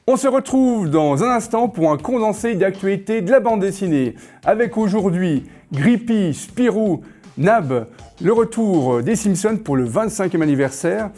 On se retrouve dans un instant pour un condensé d'actualités de la bande dessinée, avec aujourd'hui Grippy, Spirou, Nab, le retour des Simpsons pour le 25e anniversaire.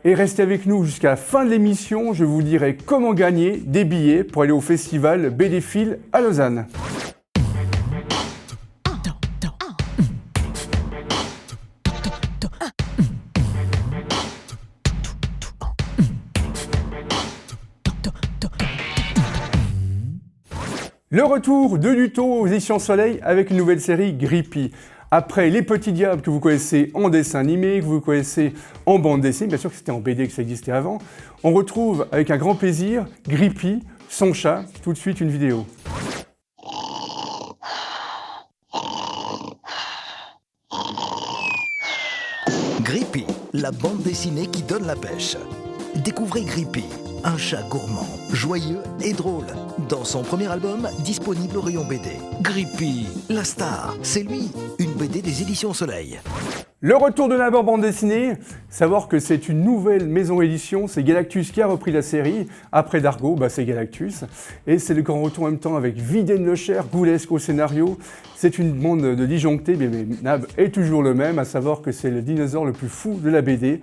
Et restez avec nous jusqu'à la fin de l'émission, je vous dirai comment gagner des billets pour aller au festival BDphil à Lausanne. Le retour de Luto aux éditions Soleil avec une nouvelle série Grippy. Après Les Petits Diables que vous connaissez en dessin animé, que vous connaissez en bande dessinée, bien sûr que c'était en BD que ça existait avant, on retrouve avec un grand plaisir Grippy, son chat. Tout de suite une vidéo. Grippy, la bande dessinée qui donne la pêche. Découvrez Grippy, un chat gourmand, joyeux et drôle. Dans son premier album, disponible au rayon BD. Grippy, la star, c'est lui, une BD des éditions Soleil. Le retour de Nab en bande dessinée, savoir que c'est une nouvelle maison édition, c'est Galactus qui a repris la série. Après Dargo, c'est Galactus. Et c'est le grand retour en même temps avec Viden Le Cher, Goulesque au scénario. C'est une bande de disjonctés, mais Nab est toujours le même, à savoir que c'est le dinosaure le plus fou de la BD.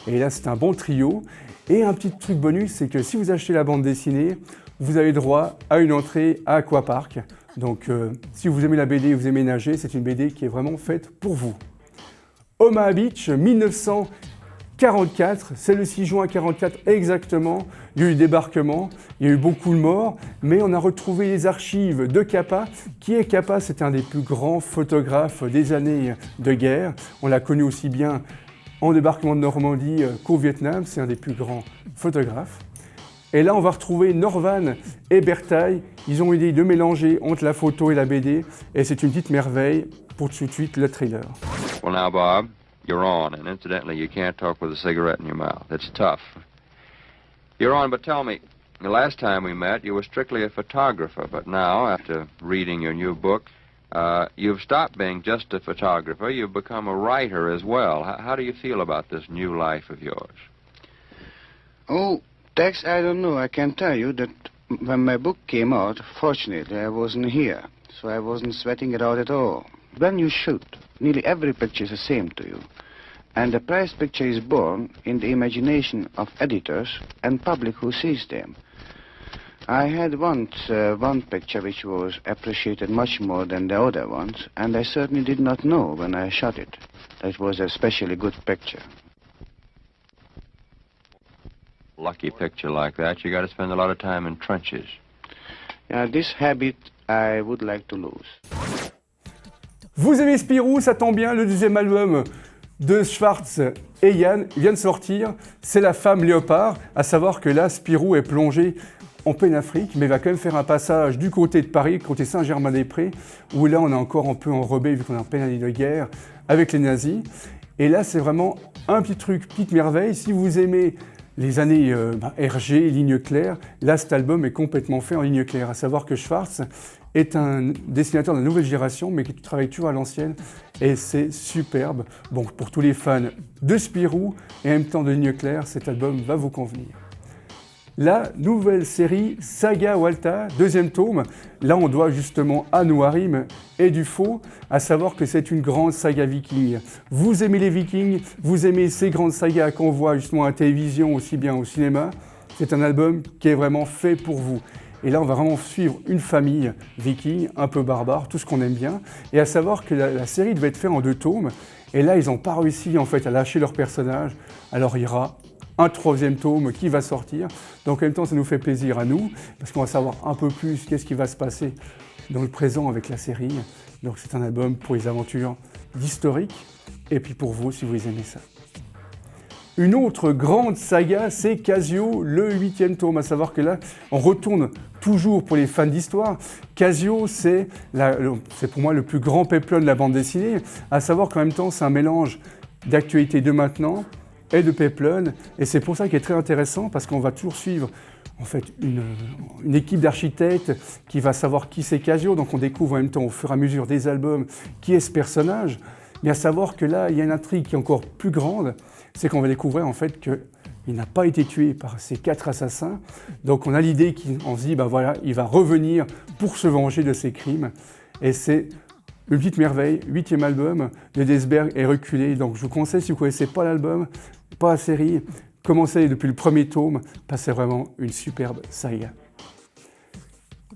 Et là, c'est un bon trio. Et un petit truc bonus, c'est que si vous achetez la bande dessinée, vous avez droit à une entrée à Aquapark. Donc, si vous aimez la BD, vous aimez nager, c'est une BD qui est vraiment faite pour vous. Omaha Beach, 1944, c'est le 6 juin 1944 exactement. Il y a eu débarquement, il y a eu beaucoup de morts, mais on a retrouvé les archives de Capa. Qui est Capa? C'est un des plus grands photographes des années de guerre. On l'a connu aussi bien en débarquement de Normandie qu'au Vietnam, c'est un des plus grands photographes. Et là, on va retrouver Norvan et Berthaille. Ils ont eu l'idée de mélanger entre la photo et la BD, et c'est une petite merveille. Pour tout de suite, le trailer. Well, now, Bob, you're on, and incidentally, you can't talk with a cigarette in your mouth. It's tough. You're on, but tell me, the last time we met, you were strictly a photographer, but now, after reading your new book, you've stopped being just a photographer. You've become a writer as well. How do you feel about this new life of yours? Oh, Tex, I don't know. I can tell you that when my book came out, fortunately, I wasn't here, so I wasn't sweating it out at all. When you shoot, nearly every picture is the same to you. And the prized picture is born in the imagination of editors and public who sees them. I had once one picture which was appreciated much more than the other ones, and I certainly did not know when I shot it that it was a especially good picture. Lucky picture like that, you got to spend a lot of time in trenches. Yeah, this habit I would like to lose. Vous aimez Spirou, ça tombe bien, le deuxième album de Schwartz et Yann vient de sortir. C'est La Femme Léopard, à savoir que là, Spirou est plongé en pleine Afrique, mais va quand même faire un passage du côté de Paris, côté Saint-Germain-des-Prés, où là, on est encore un peu enrobé, vu qu'on est en pleine année de guerre, avec les nazis. Et là, c'est vraiment un petit truc, petite merveille. Si vous aimez les années RG, ligne claire, là, cet album est complètement fait en ligne claire. À savoir que Schwartz est un dessinateur de la nouvelle génération, mais qui travaille toujours à l'ancienne, et c'est superbe. Bon, pour tous les fans de Spirou, et en même temps de ligne claire, cet album va vous convenir. La nouvelle série Saga Walta, deuxième tome, là on doit justement à Noirim et Dufaux, à savoir que c'est une grande saga viking. Vous aimez les vikings, vous aimez ces grandes sagas qu'on voit justement à la télévision, aussi bien au cinéma, c'est un album qui est vraiment fait pour vous. Et là, on va vraiment suivre une famille viking, un peu barbare, tout ce qu'on aime bien. Et à savoir que la série devait être faite en 2 tomes. Et là, ils n'ont pas réussi en fait à lâcher leurs personnages. Alors il y aura un 3e tome qui va sortir. Donc en même temps, ça nous fait plaisir à nous, parce qu'on va savoir un peu plus qu'est-ce qui va se passer dans le présent avec la série. Donc c'est un album pour les aventures d'historique, et puis pour vous, si vous aimez ça. Une autre grande saga, c'est Casio, le 8e tome, à savoir que là, on retourne toujours pour les fans d'histoire. Casio, c'est pour moi le plus grand péplum de la bande dessinée, à savoir qu'en même temps, c'est un mélange d'actualité de maintenant et de péplum, et c'est pour ça qu'il est très intéressant, parce qu'on va toujours suivre en fait une équipe d'architectes qui va savoir qui c'est Casio, donc on découvre en même temps au fur et à mesure des albums qui est ce personnage, mais à savoir que là, il y a une intrigue qui est encore plus grande, c'est qu'on va découvrir en fait que il n'a pas été tué par ces 4 assassins. Donc on a l'idée qu'on se dit, ben voilà, il va revenir pour se venger de ses crimes. Et c'est une petite merveille, 8e album de Deathsberg est reculé. Donc je vous conseille, si vous ne connaissez pas l'album, pas la série, commencez depuis le premier tome, parce que c'est vraiment une superbe saga.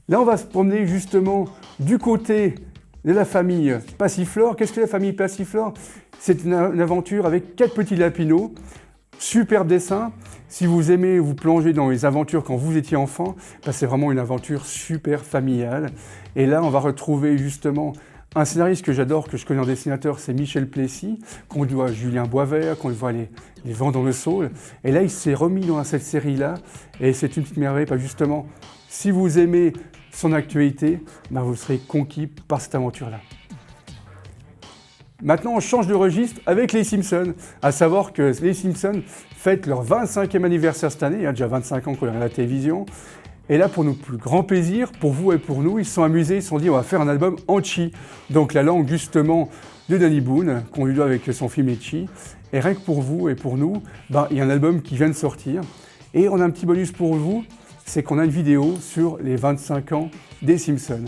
Là, on va se promener justement du côté de la famille Passiflore. Qu'est-ce que la famille Passiflore? C'est une aventure avec 4 petits lapinos, superbe dessin. Si vous aimez vous plonger dans les aventures quand vous étiez enfant, ben c'est vraiment une aventure super familiale. Et là, on va retrouver justement un scénariste que j'adore, que je connais en dessinateur, c'est Michel Plessis, qu'on doit à Julien Boisvert, qu'on voit les Vents dans le Saule. Et là, il s'est remis dans cette série-là, et c'est une petite merveille, parce que justement, si vous aimez son actualité, ben vous serez conquis par cette aventure-là. Maintenant, on change de registre avec les Simpsons, à savoir que les Simpsons fêtent leur 25e anniversaire cette année, il y a déjà 25 ans qu'on est à la télévision. Et là, pour notre plus grand plaisir, pour vous et pour nous, ils se sont amusés, ils se sont dit on va faire un album en Chi. Donc la langue justement de Danny Boone, qu'on lui doit avec son film Chi. Et rien que pour vous et pour nous, ben, il y a un album qui vient de sortir. Et on a un petit bonus pour vous, c'est qu'on a une vidéo sur les 25 ans des Simpsons.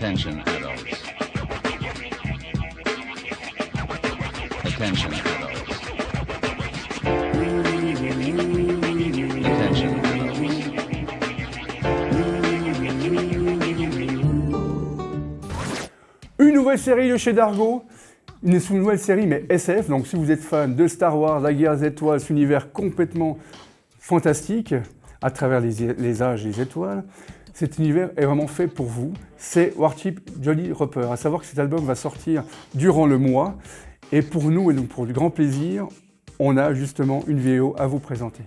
Attention, adults. Attention, adults. Attention, adults. Une nouvelle série de chez Dargo, une nouvelle série mais SF, donc si vous êtes fan de Star Wars, la guerre des étoiles, cet univers complètement fantastique, à travers les âges des étoiles, cet univers est vraiment fait pour vous. C'est Warship Jolly Roper. À savoir que cet album va sortir durant le mois. Et pour nous, et donc pour du grand plaisir, on a justement une vidéo à vous présenter.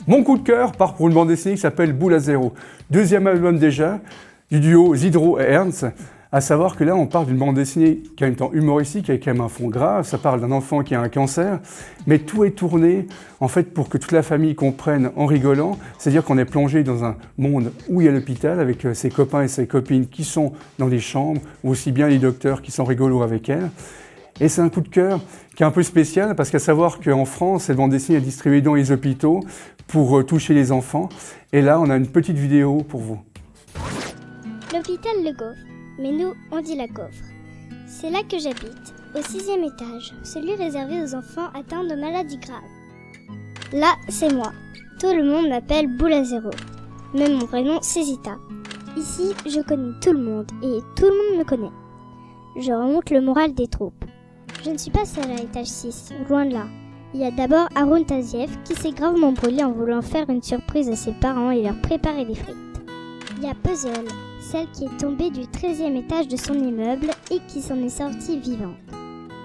Mon coup de cœur part pour une bande dessinée qui s'appelle Boule à Zéro. Deuxième album déjà, du duo Zidro et Ernst, À savoir que là, on parle d'une bande dessinée qui a un temps humoristique, avec quand même un fond grave, ça parle d'un enfant qui a un cancer, mais tout est tourné en fait pour que toute la famille comprenne en rigolant, c'est-à-dire qu'on est plongé dans un monde où il y a l'hôpital avec ses copains et ses copines qui sont dans les chambres, ou aussi bien les docteurs qui sont rigolos avec elle. Et c'est un coup de cœur qui est un peu spécial parce qu'à savoir qu'en France, cette bande dessinée est distribuée dans les hôpitaux pour toucher les enfants. Et là, on a une petite vidéo pour vous. L'hôpital Le Gaufre, mais nous, on dit la Gaufre. C'est là que j'habite, au 6e étage, celui réservé aux enfants atteints de maladies graves. Là, c'est moi. Tout le monde m'appelle Boule à Zéro. Mais mon vrai nom, c'est Zita. Ici, je connais tout le monde et tout le monde me connaît. Je remonte le moral des troupes. Je ne suis pas seule à l'étage 6, loin de là. Il y a d'abord Haroun Taziev qui s'est gravement brûlé en voulant faire une surprise à ses parents et leur préparer des frites. Il y a Puzzle, celle qui est tombée du 13e étage de son immeuble et qui s'en est sortie vivante.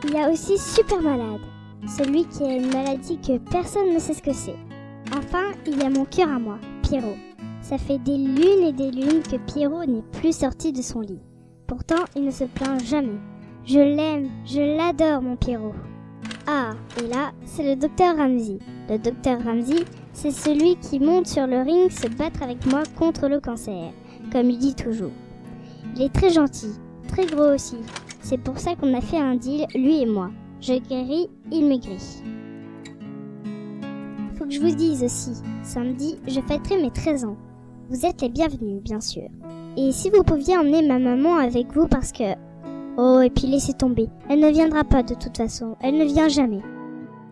Il y a aussi Super Malade, celui qui a une maladie que personne ne sait ce que c'est. Enfin, il y a mon cœur à moi, Pierrot. Ça fait des lunes et des lunes que Pierrot n'est plus sorti de son lit. Pourtant, il ne se plaint jamais. Je l'aime, je l'adore, mon Pierrot. Ah, et là, c'est le docteur Ramsey. Le docteur Ramsey, c'est celui qui monte sur le ring se battre avec moi contre le cancer, comme il dit toujours. Il est très gentil, très gros aussi. C'est pour ça qu'on a fait un deal, lui et moi. Je guéris, il maigrit. Faut que je vous dise aussi, samedi, je fêterai mes 13 ans. Vous êtes les bienvenus, bien sûr. Et si vous pouviez emmener ma maman avec vous parce que... Oh, et puis laissez tomber. Elle ne viendra pas de toute façon. Elle ne vient jamais.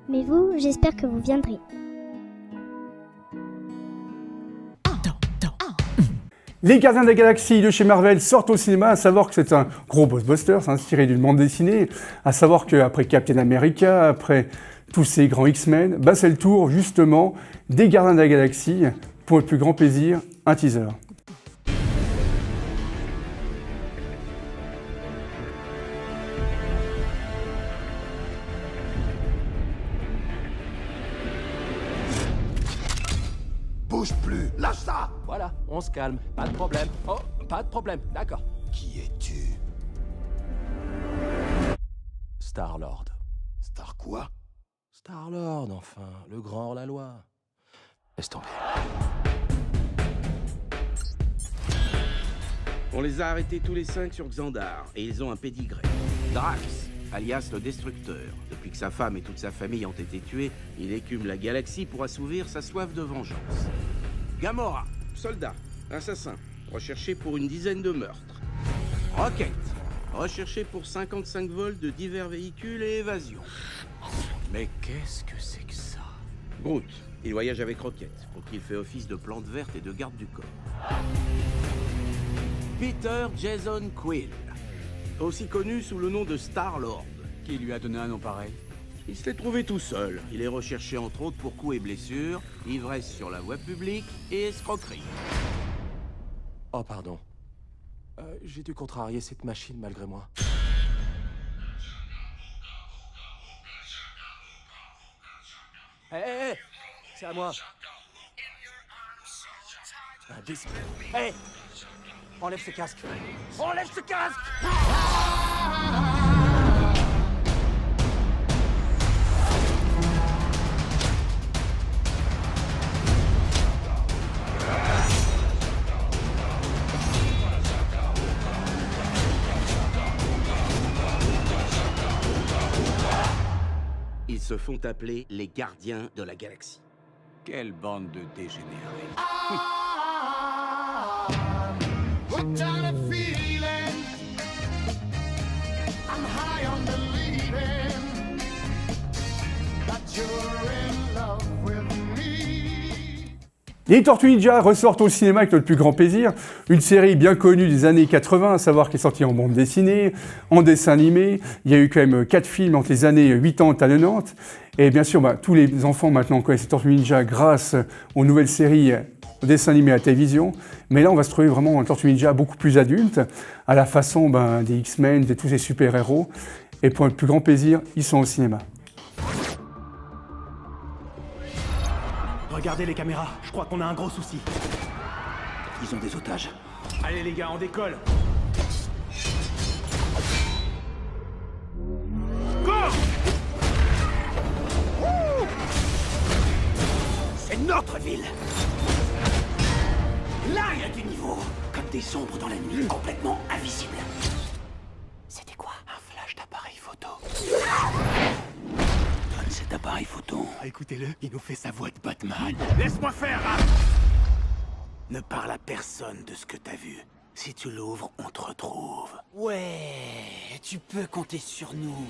Mais vous, j'espère que vous viendrez. Les Gardiens de la Galaxie de chez Marvel sortent au cinéma, à savoir que c'est un gros blockbuster, c'est inspiré d'une bande dessinée, à savoir qu'après Captain America, après tous ces grands X-Men, bah c'est le tour justement des Gardiens de la Galaxie. Pour le plus grand plaisir, un teaser. Bouge plus, lâche ça! Voilà, on se calme, pas de problème. Oh, pas de problème, d'accord. Qui es-tu? Star-Lord. Star quoi? Star-Lord, enfin, le grand hors-la-loi. Laisse tomber. On les a arrêtés tous les 5 sur Xandar, et ils ont un pédigré. Drax, alias le Destructeur. Depuis que sa femme et toute sa famille ont été tués, il écume la galaxie pour assouvir sa soif de vengeance. Gamora, soldat, assassin, recherché pour une dizaine de meurtres. Rocket, recherché pour 55 vols de divers véhicules et évasions. Mais qu'est-ce que c'est que ça? Groot, il voyage avec Rocket, pour qui il fait office de plante verte et de garde du corps. Peter Jason Quill, aussi connu sous le nom de Star-Lord. Qui lui a donné un nom pareil? Il se l'est trouvé tout seul. Il est recherché entre autres pour coups et blessures, ivresse sur la voie publique et escroquerie. Oh, pardon. J'ai dû contrarier cette machine malgré moi. Hé, c'est à moi. Un disque. Hé, enlève ce casque. Enlève ce casque! Ils se font appeler les Gardiens de la Galaxie. Quelle bande de dégénérés. Les Tortues Ninja ressortent au cinéma avec notre plus grand plaisir. Une série bien connue des années 80, à savoir qui est sortie en bande dessinée, en dessin animé. Il y a eu quand même 4 films entre les années 80 à 90. Et bien sûr, tous les enfants maintenant connaissent les Tortues Ninja grâce aux nouvelles séries, aux dessins animés à la télévision. Mais là, on va se trouver vraiment en Tortues Ninja beaucoup plus adulte, à la façon des X-Men, de tous ces super-héros. Et pour le plus grand plaisir, ils sont au cinéma. Regardez les caméras, je crois qu'on a un gros souci. Ils ont des otages. Allez les gars, on décolle. notre ville. Là, il y a du niveau. Comme des ombres dans la nuit, complètement invisibles. C'était quoi? Un flash d'appareil photo. Donne cet appareil photo. Écoutez-le, il nous fait sa voix de Batman. Laisse-moi faire, hein. Ne parle à personne de ce que t'as vu. Si tu l'ouvres, on te retrouve. Ouais, tu peux compter sur nous.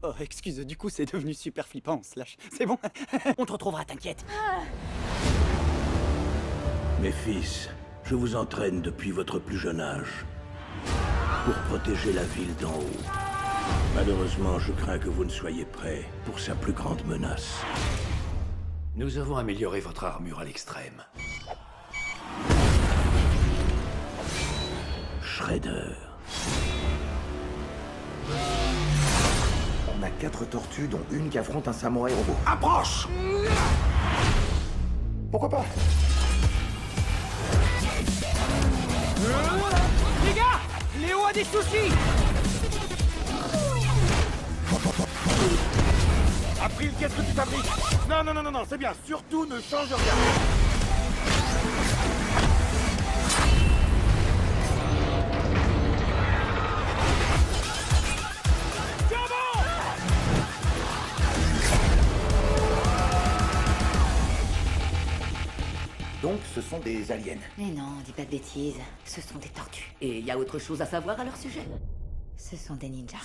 Oh, excuse, du coup, c'est devenu super flippant, Slash. C'est bon. On te retrouvera, t'inquiète. Mes fils, je vous entraîne depuis votre plus jeune âge pour protéger la ville d'en haut. Malheureusement, je crains que vous ne soyez prêts pour sa plus grande menace. Nous avons amélioré votre armure à l'extrême. Shredder. On a 4 tortues, dont une qui affronte un samouraï robot. Approche! Pourquoi pas? Les gars, Léo a des soucis. April, qu'est-ce que tu fabriques? Non, c'est bien. Surtout, ne change rien. Donc, ce sont des aliens. Mais non, dis pas de bêtises. Ce sont des tortues. Et il y a autre chose à savoir à leur sujet? Ce sont des ninjas.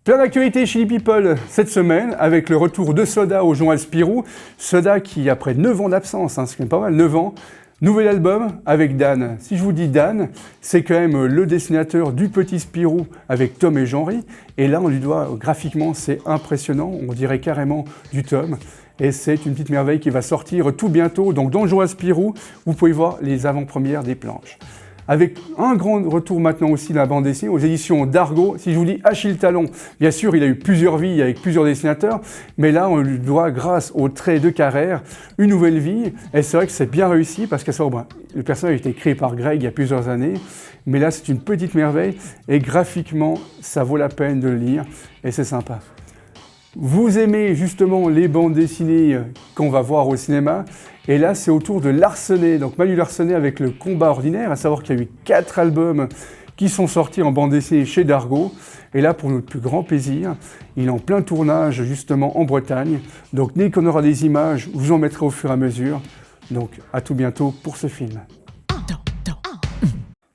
Plein d'actualités chez les People cette semaine avec le retour de Soda au journal Spirou. Soda qui, après 9 ans d'absence, hein, c'est quand même pas mal, 9 ans, nouvel album avec Dan. Si je vous dis Dan, c'est quand même le dessinateur du petit Spirou avec Tom et Jean-Ry. Et là, on lui doit, graphiquement, c'est impressionnant, on dirait carrément du Tom. Et c'est une petite merveille qui va sortir tout bientôt. Donc dans le journal Spirou, vous pouvez voir les avant-premières des planches. Avec un grand retour maintenant aussi de la bande dessinée aux éditions d'Argo. Si je vous dis Achille Talon, bien sûr, il a eu plusieurs vies avec plusieurs dessinateurs, mais là, on lui doit, grâce au trait de Carrère, une nouvelle vie. Et c'est vrai que c'est bien réussi parce que le personnage a été créé par Greg il y a plusieurs années, mais là, c'est une petite merveille et graphiquement, ça vaut la peine de le lire et c'est sympa. Vous aimez justement les bandes dessinées qu'on va voir au cinéma, et là c'est au tour de Larsenet, donc Manu Larsenet avec le Combat Ordinaire, à savoir qu'il y a eu 4 albums qui sont sortis en bande dessinée chez Dargo, et là pour notre plus grand plaisir, il est en plein tournage justement en Bretagne, donc dès qu'on aura des images, je vous en mettrai au fur et à mesure, donc à tout bientôt pour ce film.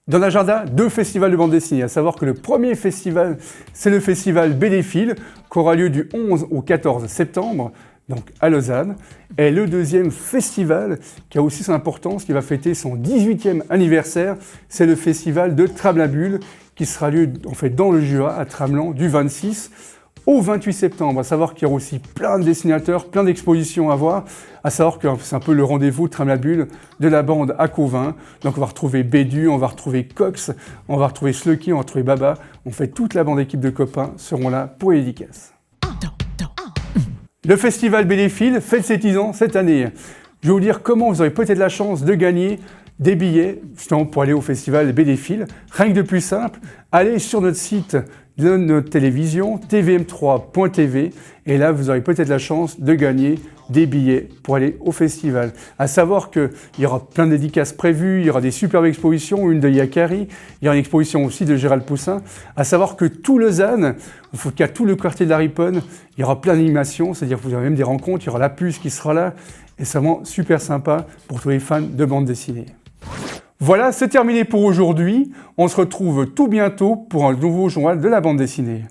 Dans l'agenda, 2 festivals de bande dessinée, à savoir que le premier festival, c'est le festival BDphile, qui aura lieu du 11 au 14 septembre, donc à Lausanne. Et le deuxième festival, qui a aussi son importance, qui va fêter son 18e anniversaire, c'est le festival de Tramelin-Bulle, qui sera lieu en fait dans le Jura, à Tramelan, du 26 au 28 septembre. À savoir qu'il y aura aussi plein de dessinateurs, plein d'expositions à voir. À savoir que c'est un peu le rendez-vous Tramelin-Bulle de la bande à Cauvin. Donc on va retrouver Bédu, on va retrouver Cox, on va retrouver Slucky, on va retrouver Baba. En fait, toute la bande d'équipe de copains seront là pour les dédicaces. Le festival BDphile fête ses 10 ans cette année. Je vais vous dire comment vous aurez peut-être la chance de gagner des billets justement pour aller au festival BDphile. Rien que de plus simple, allez sur notre site de notre télévision, tvm3.tv, et là vous aurez peut-être la chance de gagner des billets pour aller au festival. À savoir qu'il y aura plein de dédicaces prévues, il y aura des superbes expositions, une de Yakari, il y aura une exposition aussi de Gérald Poussin. À savoir que tout Lausanne, il y a tout le quartier de la Riponne, il y aura plein d'animations, c'est-à-dire que vous aurez même des rencontres, il y aura la puce qui sera là, et c'est vraiment super sympa pour tous les fans de bande dessinée. Voilà, c'est terminé pour aujourd'hui. On se retrouve tout bientôt pour un nouveau journal de la bande dessinée.